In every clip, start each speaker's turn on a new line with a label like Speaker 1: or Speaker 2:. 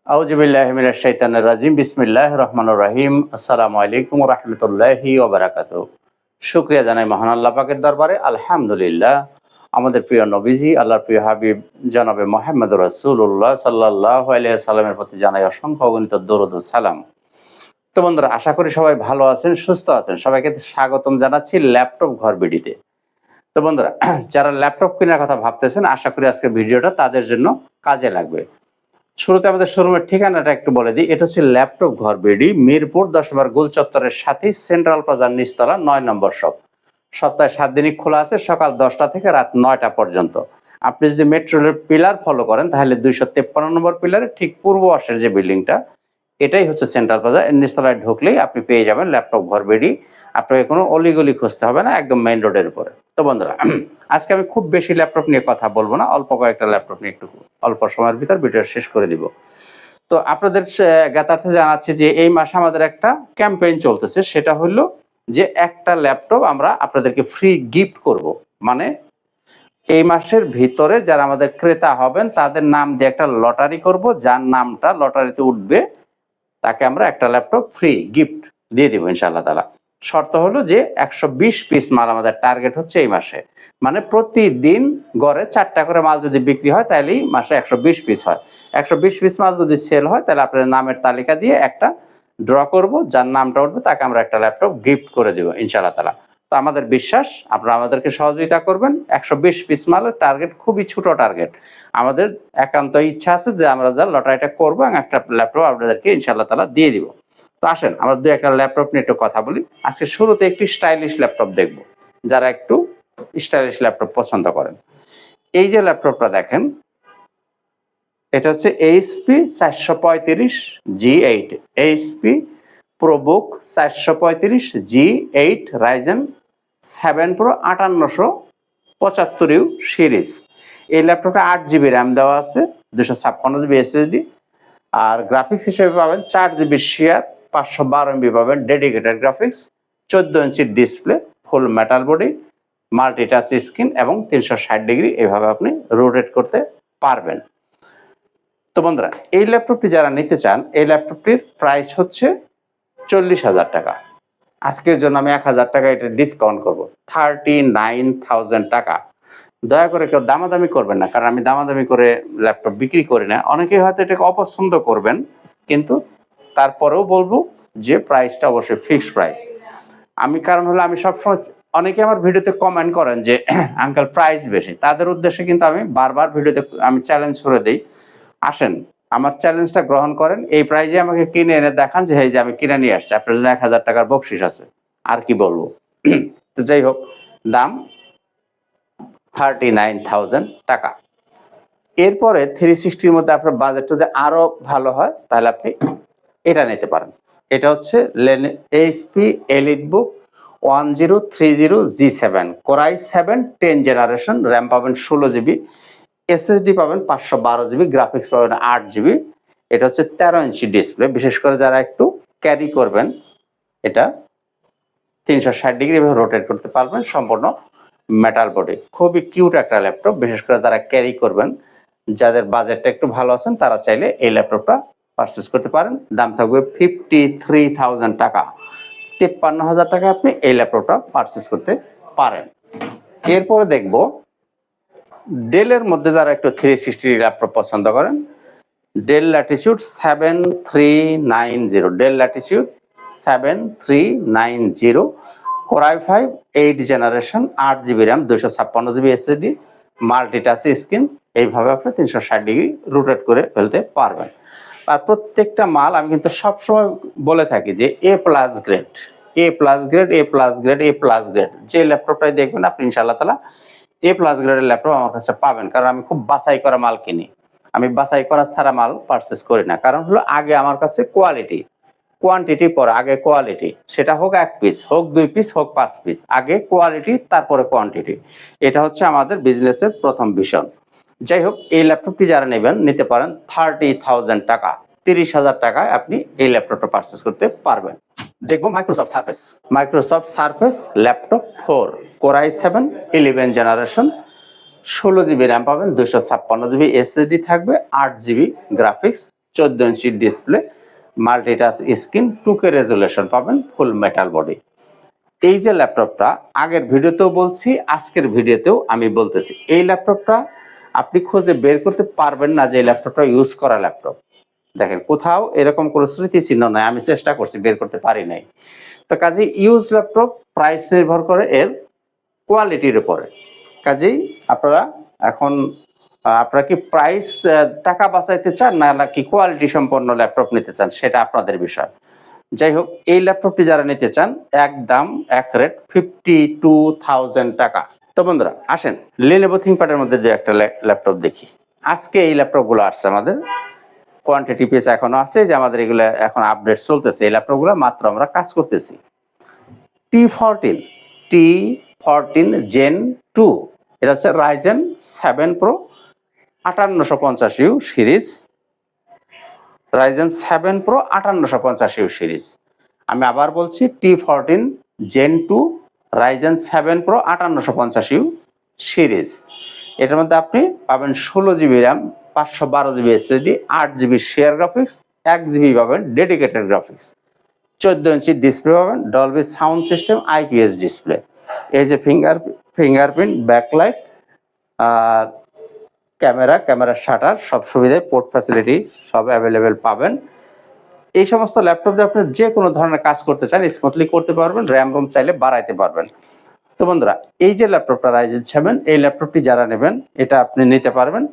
Speaker 1: আউযুবিল্লাহি মিনাশ শাইতানির রাজিম। বিসমিল্লাহির রহমানির রহিম। আসসালামু আলাইকুম ওয়া রাহমাতুল্লাহি ওয়া বারাকাতুহু। শুকরিয়া জানাই মহান আল্লাহ পাকের দরবারে। আলহামদুলিল্লাহ, আমাদের প্রিয় নবীজি আল্লাহর প্রিয় হাবিব জনাবে মুহাম্মদুর রাসূলুল্লাহ সাল্লাল্লাহু আলাইহি সাল্লামের প্রতি জানাই অসংখ্য অগণিত দরুদ ও সালাম। তো বন্ধুরা, আশা করি সবাই ভালো আছেন, সুস্থ আছেন। সবাইকে স্বাগতম জানাচ্ছি ল্যাপটপ ঘর বিডিতে। তো বন্ধুরা, যারা ল্যাপটপ কেনার কথা ভাবতেছেন, আশা করি আজকের ভিডিওটা তাদের জন্য কাজে লাগবে। শুরুতে আমাদের শোরুমের ঠিকানাটা একটু বলে দিই। এটা হচ্ছে ল্যাপটপ ঘর বিডি, মিরপুর 10 নম্বর গোল চত্বরের সাথে সেন্ট্রাল প্লাজার নিচতলা 9 নম্বর শপ। সপ্তাহে 7 দিনই খোলা আছে, সকাল 10টা থেকে রাত 9টা পর্যন্ত। আপনি যদি মেট্রো রেলের পিলার ফলো করেন তাহলে 253 নম্বর পিলারের ঠিক পূর্ব পাশের যে বিল্ডিংটা, এটাই হচ্ছে সেন্ট্রাল প্লাজা। এর নিচতলায় ঢুকলেই আপনি পেয়ে যাবেন ল্যাপটপ ঘর বিডি। আপনাকে কোনো অলিগলি খুঁজতে হবে না, একদম মেইন রোডের উপরে। তো বন্ধুরা, আজকে আমি খুব বেশি ল্যাপটপ নিয়ে কথা বলবো না, অল্প কয়েকটা ল্যাপটপ নিয়ে একটু অল্প সময়ের ভিতর ভিডিও শেষ করে দিব। তো আপনাদের জ্ঞাতার্থে জানাচ্ছি যে এই মাসে আমাদের একটা ক্যাম্পেইন চলতেছে। সেটা হলো যে একটা ল্যাপটপ আমরা আপনাদেরকে ফ্রি গিফট করব। মানে এই মাসের ভিতরে যারা আমাদের ক্রেতা হবেন তাদের নাম দিয়ে একটা লটারি করব। যার নামটা লটারিতে উঠবে তাকে আমরা একটা ল্যাপটপ ফ্রি গিফট দিয়ে দিব ইনশাআল্লাহ তাআলা। শর্ত হলো যে 120 পিস মাল আমাদের টার্গেট হচ্ছে এই মাসে। মানে প্রতিদিন গড়ে 4টা করে মাল যদি বিক্রি হয় তাহলেই মাসে 120 পিস হয়। 120 পিস মাল যদি সেল হয় তাহলে আপনার নামের তালিকা দিয়ে একটা ড্র করব। যার নামটা উঠবে তাকে আমরা একটা ল্যাপটপ গিফট করে দেব ইনশাআল্লাহ তাআলা। তো আমাদের বিশ্বাস আপনারা আমাদেরকে সহযোগিতা করবেন। 120 পিস মালের টার্গেট খুবই ছোট টার্গেট। আমাদের একান্ত ইচ্ছা আছে যে আমরা যা লটারিটা করবো এবং একটা ল্যাপটপ আপনাদেরকে ইনশাআল্লাহ তাআলা দিয়ে দিব। তো আসেন আমরা দুই একটা ল্যাপটপ নিয়ে একটু কথা বলি। আজকে শুরুতে একটি স্টাইলিশ ল্যাপটপ দেখব, যারা একটু স্টাইলিশ ল্যাপটপ পছন্দ করেন। এই যে ল্যাপটপটা দেখেন, এটা হচ্ছে HP 435 G8, HP ProBook 435 G8 Ryzen 7 pro 5875 series. এই ল্যাপটপটা 8GB র্যাম দেওয়া আছে, 256GB SSD, আর গ্রাফিক্স হিসেবে পাবেন 4GB শেয়ার, 512MB পাবেন dedicated graphics, 14 inch display, full metal body, multitouch screen এবং 360 ডিগ্রি এভাবে আপনি রোটেট করতে পারবেন। তো বন্ধুরা, এই ল্যাপটপটি যারা নিতে চান, এই ল্যাপটপটির প্রাইস হচ্ছে 40,000 টাকা। আজকের জন্য আমি 1,000 টাকা এটা ডিসকাউন্ট করবো, 39,000 টাকা। দয়া করে কেউ দামাদামি করবেন না, কারণ আমি দামাদামি করে ল্যাপটপ বিক্রি করি না। অনেকেই হয়তো এটাকে অপছন্দ করবেন, কিন্তু তারপরেও বলবো যে প্রাইসটা অবশ্যই ফিক্সড প্রাইস। আমি কারণ হলো আমি সবসময়, অনেকে আমার ভিডিওতে কমেন্ট করেন যে আঙ্কেল প্রাইস বেশি। তাদের উদ্দেশ্যে কিন্তু আমি বারবার ভিডিওতে আমি চ্যালেঞ্জ করে দিই, আসেন আমার চ্যালেঞ্জটা গ্রহণ করেন, এই প্রাইজে আমাকে কিনে এনে দেখান যে এই যে আমি কিনে নিয়ে আসছি, আপনার জন্য 1,000 টাকার বকশিস আছে। আর কি বলবো। তো যাই হোক, দাম 39,000 টাকা। এরপরে 360-র মধ্যে আপনার বাজেট যদি আরো ভালো হয় তাহলে আপনি এটা নিতে পারেন। এটা হচ্ছে HP EliteBook 1030 G7, Core i7 10 generation, RAM পাবেন 16GB, SSD পাবেন 512GB, গ্রাফিক্স পাবেন 8GB। এটা হচ্ছে 13 ইঞ্চি ডিসপ্লে। বিশেষ করে যারা একটু ক্যারি করবেন, এটা 360 ডিগ্রি ভাবে রোটেট করতে পারবেন, সম্পূর্ণ মেটাল বডি। খুবই কিউট একটা ল্যাপটপ। বিশেষ করে যারা ক্যারি করবেন, যাদের বাজেটটা একটু ভালো আছেন, তারা চাইলে এই ল্যাপটপটা পারচেস করতে পারেন। দাম থাকবে 53,000 টাকা। 53,000 টাকা আপনি এই ল্যাপটপটা পারচেস করতে পারেন। এরপরে দেখব ডেলের মধ্যে যারা একটু 360 ল্যাপটপ পছন্দ করেন, del Latitude 7390, del Latitude 7390, Core i5 8 generation, 8GB RAM, 256GB SSD, multi-touch screen. এইভাবে আপনি 360 ডিগ্রি রোটেট করে ফেলতে পারবেন। আর প্রত্যেকটা মাল আমি কিন্তু সবসময় বলে থাকি যে A+ grade, A+ grade, A+ grade, A+ grade. যে ল্যাপটপটাই দেখবেন আপনি ইনশাআল্লাহ তাআলা A+ গ্রেডের ল্যাপটপ আমার কাছে পাবেন। কারণ আমি খুব বাছাই করা মাল কিনি, আমি বাছাই করা ছাড়া মাল পারচেস করি না। কারণ হলো আগে আমার কাছে কোয়ালিটি, কোয়ান্টিটি পরে আগে কোয়ালিটি। সেটা হোক 1 পিস, হোক 2 পিস, হোক 5 পিস, আগে কোয়ালিটি তারপরে কোয়ান্টিটি। এটা হচ্ছে আমাদের বিজনেসের প্রথম ভিশন। যাই হোক, এই ল্যাপটপটি যারা নেবেন নিতে পারেন 30,000 টাকা। 30,000 টাকায় আপনি এই ল্যাপটপটা পারচেস করতে পারবেন। দেখবো Microsoft Surface. Microsoft Surface laptop 4, Core i7 11 generation, 16GB RAM পাবেন, 256GB SSD থাকবে, 8GB graphics, 14 inch display, multitouch screen, 2K resolution পাবেন, ফুল মেটাল বডি। এই যে ল্যাপটপটা আগের ভিডিওতেও বলছি, আজকের ভিডিওতেও আমি বলতেছি, এই ল্যাপটপটা আপনি খুঁজে বের করতে পারবেন না যে এই ল্যাপটপটা ইউজ করা ল্যাপটপ। দেখেন কোথাও এরকম কোনো স্মৃতিচিহ্ন নাই, আমি চেষ্টা করছি বের করতে পারি নাই। তো কাজেই ইউজ ল্যাপটপ প্রাইস নির্ভর করে এর কোয়ালিটির উপরে। কাজেই আপনারা এখন আপনারা কি প্রাইস টাকা বাঁচাইতে চান নাকি কোয়ালিটি সম্পন্ন ল্যাপটপ নিতে চান, সেটা আপনাদের বিষয়। যাই হোক, এই ল্যাপটপটি যারা নিতে চান একদম এক রেট 52,000 টাকা। তো বন্ধুরা আসেন Lenovo ThinkPad-এর মধ্যে যে একটা ল্যাপটপ দেখি। আজকে এই ল্যাপটপগুলো আসছে, আমাদের কোয়ান্টিটি পিস এখনো আছে, যে আমাদের এগুলো এখন আপডেট চলতেছে। এই ল্যাপটপগুলো মাত্র আমরা কাজ করতেছি। T14 Gen 2, এটা হচ্ছে Ryzen 7 Pro 5850U series, Ryzen 7 Pro 5850U series. আমি আবার বলছি T14 Gen 2 Ryzen 7 Pro 5850U series. এটার মধ্যে আপনি পাবেন 16GB RAM, 512GB SSD, 8GB share graphics, 1GB পাবেন ডেডিকেটেড গ্রাফিক্স, 14 ইঞ্চি ডিসপ্লে পাবেন, Dolby sound system, IPS display. এই যে ফিঙ্গারপ্রিন্ট, ব্যাকলাইট, ক্যামেরা শাটার, সব সুবিধায়, পোর্ট ফ্যাসিলিটি সব অ্যাভেলেবেল পাবেন। এই সমস্ত ল্যাপটপ দিয়ে আপনি যে কোনো ধরনের কাজ করতে চান স্মুথলি করতে পারবেন, র্যাম রোম চাইলে বাড়াইতে পারবেন। তো বন্ধুরা এই যে ল্যাপটপটা Ryzen 7, এই ল্যাপটপটি যারা নেবেন এটা আপনি নিতে পারবেন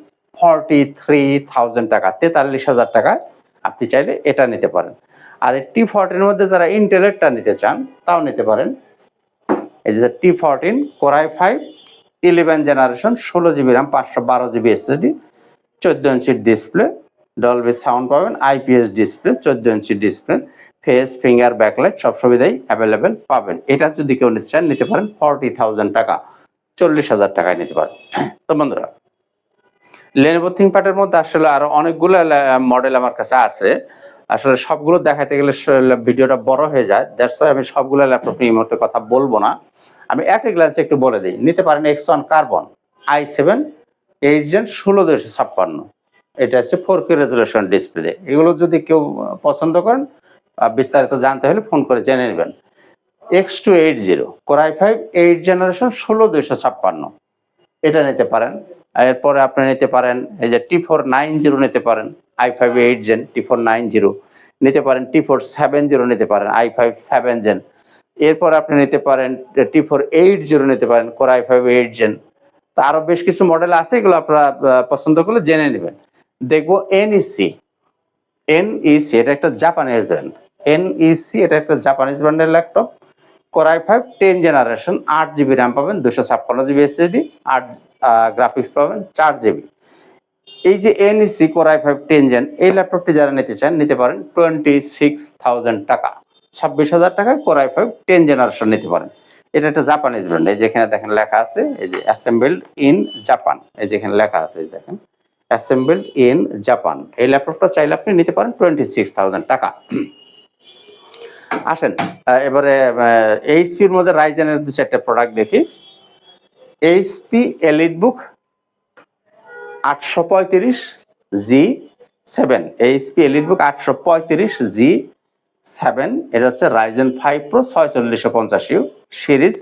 Speaker 1: 43,000 টাকা, 43,000 টাকায় আপনি চাইলে এটা নিতে পারেন। আর এই T14 মধ্যে যারা ইন্টেলেরটা নিতে চান তাও নিতে পারেন। এই যে T14 Core i5 11 generation, 16GB RAM, 512GB SSD, 14 inch display, Dolby sound পাবেন, IPS display, 14 inch display, face, finger, backlight সব সুবিধাই অ্যাভেলেবেল পাবেন। এটা যদি কেউ নিতে চান নিতে পারেন 40,000 টাকা, 40,000 টাকায় নিতে পারেন। তো বন্ধুরা Lenovo ThinkPad-এর মধ্যে আসলে আরো অনেকগুলো মডেল আমার কাছে আছে, আসলে সবগুলো দেখাতে গেলে ভিডিওটা বড় হয়ে যায়, দ্যাটস ওয়াই আমি সবগুলো ল্যাপটপ নিয়ে এই মুহূর্তে কথা বলবো না। আমি একটা গ্লান্সে একটু বলে দিই। নিতে পারেন X1 Carbon i7 8 Gen 16256, এটা হচ্ছে 4K রেজুলেশন ডিসপ্লে। এগুলো যদি কেউ পছন্দ করেন বিস্তারিত জানতে হলে ফোন করে জেনে নেবেন। X280 Core i5 8 জেনারেশন 16256, এটা নিতে পারেন। এরপরে আপনি নিতে পারেন এই যে T490 নিতে পারেন, i5 8 Gen T490 নিতে পারেন, T470 নিতে পারেন, i5 7 Gen। এরপর আপনি নিতে পারেন T480 নিতে পারেন, Core i5 8 Gen। তা আরো বেশ কিছু মডেল আছে, এগুলো আপনারা পছন্দ করলে জেনে নেবেন। দেখবো NEC এটা একটা জাপানিজ ব্র্যান্ড। NEC এটা একটা জাপানিজ ব্র্যান্ডের laptop. Core i5 10 generation, 8GB RAM পাবেন, 256GB SSD, 8 গ্রাফিক্স পাবেন, 4GB। এই যে NEC Core i5 10 Gen, এই ল্যাপটপটি যারা নিতে চান নিতে পারেন 26,000 টাকা, 26,000 টাকায় Core i5 10 জেনারেশন নিতে পারেন। এটা একটা জাপানিজ ব্র্যান্ড। এই যেখানে দেখেন লেখা আছে এই যে অ্যাসেম্বলড ইন জাপান, এই যেখানে লেখা আছে দেখেন অ্যাসেম্বলড ইন জাপান। এই ল্যাপটপটা চাইলে আপনি নিতে পারেন 26,000 টাকা। আসেন এবারে এইচপির মধ্যে রাইজেনের দু চারটা প্রোডাক্ট দেখি। HP EliteBook 835G7, HP EliteBook 835G7, এটা হচ্ছে Ryzen 5 Pro 4650U সিরিজ,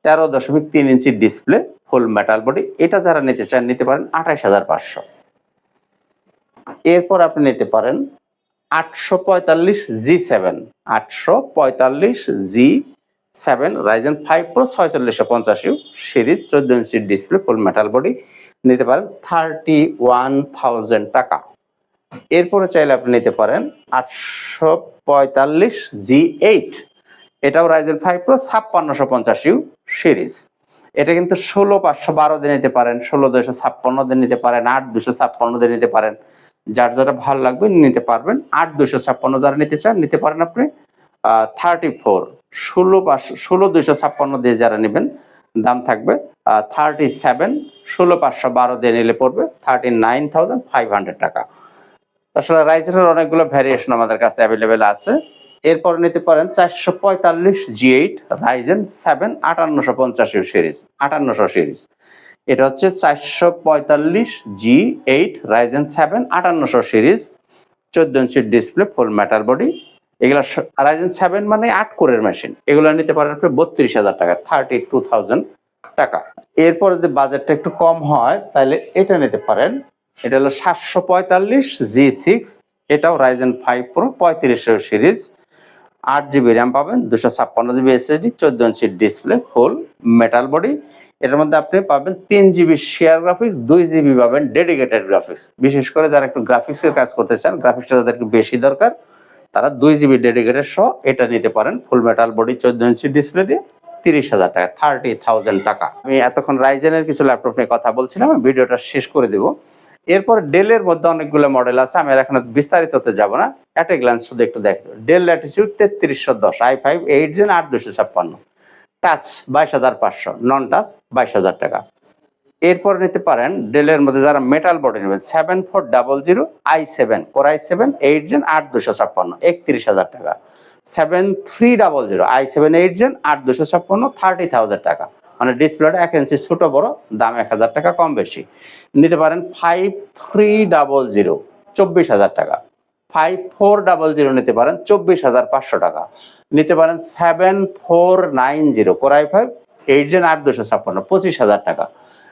Speaker 1: 13.3 ইঞ্চি ডিসপ্লে, ফুল মেটাল বডি। এটা যারা নিতে চান নিতে পারেন 28,500। এরপর আপনি নিতে পারেন 845G7, 845G7 Ryzen 5 Pro 4650U series, 14 inch display, full metal body, নিতে পারেন 31,000 টাকা। এরপরে চাইলে আপনি নিতে পারেন 845G8, এটাও Ryzen 5 Pro 5650U সিরিজ। এটা কিন্তু 16,512 দিয়ে নিতে পারেন, 16,256 দিয়ে নিতে পারেন, 8,256 দিয়ে নিতে পারেন, যার যেটা ভালো লাগবে নিতে পারবেন। 8,256 যারা নিতে চান নিতে পারেন আপনি 16,256 দিয়ে যারা নেবেন দাম থাকবে 37, 16,512 দিয়ে নিলে পড়বে 39,500 টাকা। আসলে রাইজেনের অনেকগুলো ভ্যারিয়েশন আমাদের কাছে অ্যাভেলেবেল আছে। এরপর নিতে পারেন 445G8 Ryzen 7 5850 সিরিজ, 5800 সিরিজ। এটা হচ্ছে 445G8 Ryzen 7 5800 সিরিজ, 14 ইঞ্চির ডিসপ্লে, ফুল মেটাল বডি। এগুলো রাইজেন 7 মানে 8 কোরের মেশিন। এগুলো নিতে পারেন আপনি 32,000 টাকা, 32,000 টাকা। এরপরে যদি বাজেটটা একটু কম হয় তাহলে এটা নিতে পারেন। এটা হলো 745 G6, এটাও Ryzen 5 pro 3500 series, 8 GB RAM পাবেন, 256 GB SSD, 14 ইঞ্চির ডিসপ্লে, ফুল মেটাল বডি। এটার মধ্যে আপনি পাবেন 3 GB শেয়ার গ্রাফিক্স, 2 GB পাবেন ডেডিকেটেড গ্রাফিক্স। বিশেষ করে যারা একটু গ্রাফিক্সের কাজ করতে চান, গ্রাফিক্সটা যাদেরকে বেশি দরকার, তারা 2 GB ডেডিকেটেড সহ এটা নিতে পারেন, ফুল মেটাল বডি, 14 ইঞ্চি ডিসপ্লে দিয়ে 30,000 টাকা, 30,000 টাকা। আমি এতক্ষণ রাইজেনের কিছু ল্যাপটপ নিয়ে কথা বলছিলাম, আমি ভিডিওটা শেষ করে দেব। এরপর ডেলের মধ্যে অনেকগুলো মডেল আছে, আমি আর এখন বিস্তারিততে যাব না, এট এ গ্ল্যান্স শুধু একটু দেখো। Dell Latitude 3310 i5 8 gen 8256, touch 22,500, non touch 22,000 টাকা। এরপর নিতে পারেন ডেলের মধ্যে যারা মেটাল বডি নেবেন 7400 i7 কোর i7 8 জেন 8256, 31,000 টাকা। 7300 i7 8 জেন 8256, 30,000 টাকা। মানে ডিসপ্লেটা 1 ইঞ্চি ছোট বড়, দাম 1,000 টাকা কম বেশি। নিতে পারেন 5300 24,000 টাকা। 5400 নিতে পারেন 24,500 টাকা। নিতে পারেন 7490 কোর i5 8 জেন 8256, 25,000 টাকা।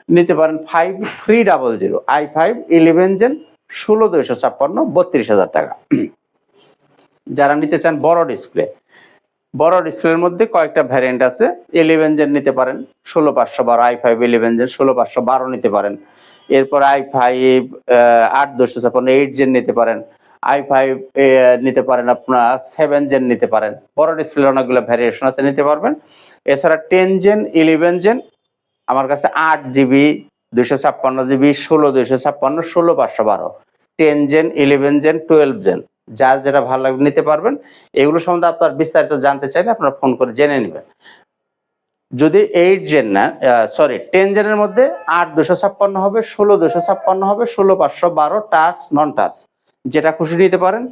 Speaker 1: নিতে পারেন 5300 i5 11 জেন 16256, 32,000 টাকা। যারা নিতে চান বড় ডিসপ্লে, বড় ডিসপ্লের মধ্যে কয়েকটা ভ্যারিয়েন্ট আছে। 11 জেন নিতে পারেন 16512, i5 11 জেন 16512 নিতে পারেন। এরপর i5 8256 8 জেন নিতে পারেন। i5 নিতে পারেন আপনার 7 জেন নিতে পারেন। বড় ডিসপ্লে অনেকগুলো ভ্যারিয়েশন আছে, নিতে পারবেন। এছাড়া 10 জেন 11 জেন আমার কাছে 8 GB 256 GB 16256 16512, 10 gen 11 gen 12 gen, যার যেটা ভালো লাগবে নিতে পারবেন। এগুলো সম্বন্ধে আপনার বিস্তারিত জানতে চাইলে আপনারা ফোন করে জেনে নেবেন। যদি 8 জেন না, 10 জেনের মধ্যে 8256 হবে, 16256 হবে, 16512 টাচ নন টাচ, যেটা খুশি নিতে পারেন।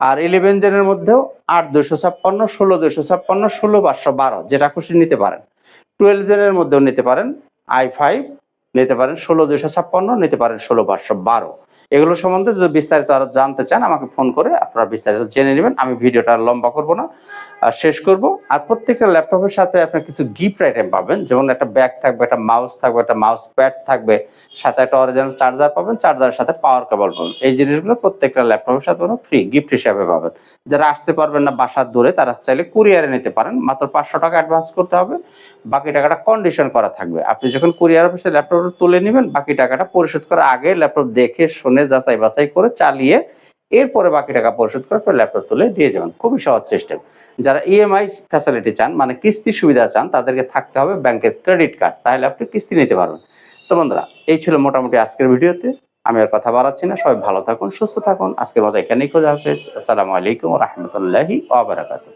Speaker 1: আর 11 জেনের মধ্যেও 8256 16256 16512, যেটা খুশি নিতে পারেন। 12 জেনের মধ্যেও নিতে পারেন, i5 নিতে পারেন 16256, নিতে পারেন 16512। এগুলো সম্বন্ধে যদি বিস্তারিত আরো জানতে চান আমাকে ফোন করে আপনারা বিস্তারিত জেনে নেবেন। আমি ভিডিওটা লম্বা করব না, শেষ করব। আর প্রত্যেকটা ল্যাপটপের সাথে আপনার কিছু গিফট আইটেম পাবেন, যেমন একটা ব্যাগ থাকবে, একটা মাউস থাকবে, একটা মাউস প্যাড থাকবে, সাথে একটা অরিজিনাল চার্জার পাবেন, চার্জারের সাথে পাওয়ার কেবল পাবেন। এই জিনিসগুলো প্রত্যেকটা ল্যাপটপের সাথে ফ্রি গিফট হিসাবে পাবেন। যারা আসতে পারবেন না বাসার দূরে, তারা চাইলে কুরিয়ারে নিতে পারেন। মাত্র 500 টাকা অ্যাডভান্স করতে হবে, বাকি টাকাটা কন্ডিশন করা থাকবে। আপনি যখন কুরিয়ার অফিসে ল্যাপটপটা তুলে নেবেন, বাকি টাকাটা পরিশোধ করার আগে ল্যাপটপ দেখে শুনে যাচাই বাছাই করে চালিয়ে এরপরে বাকি টাকা পরিশোধ করে ল্যাপটপ তুলে দিয়ে যাবেন। খুবই সহজ সিস্টেম। যারা ইএমআই ফ্যাসিলিটি চান, মানে কিস্তির সুবিধা চান, তাদেরকে থাকতে হবে ব্যাংকের ক্রেডিট কার্ড, তাহলে আপনি কিস্তি নিতে পারবেন। তো বন্ধুরা, এই ছিল মোটামুটি আজকের ভিডিওতে। আমি আর কথা বাড়াচ্ছি না, সবাই ভালো থাকুন, সুস্থ থাকুন। আজকের মতো এখানেই খোঁজা হাফেজ। আসসালামু আলাইকুম ওয়া রাহমাতুল্লাহি ওয়া বারাকাতুহু।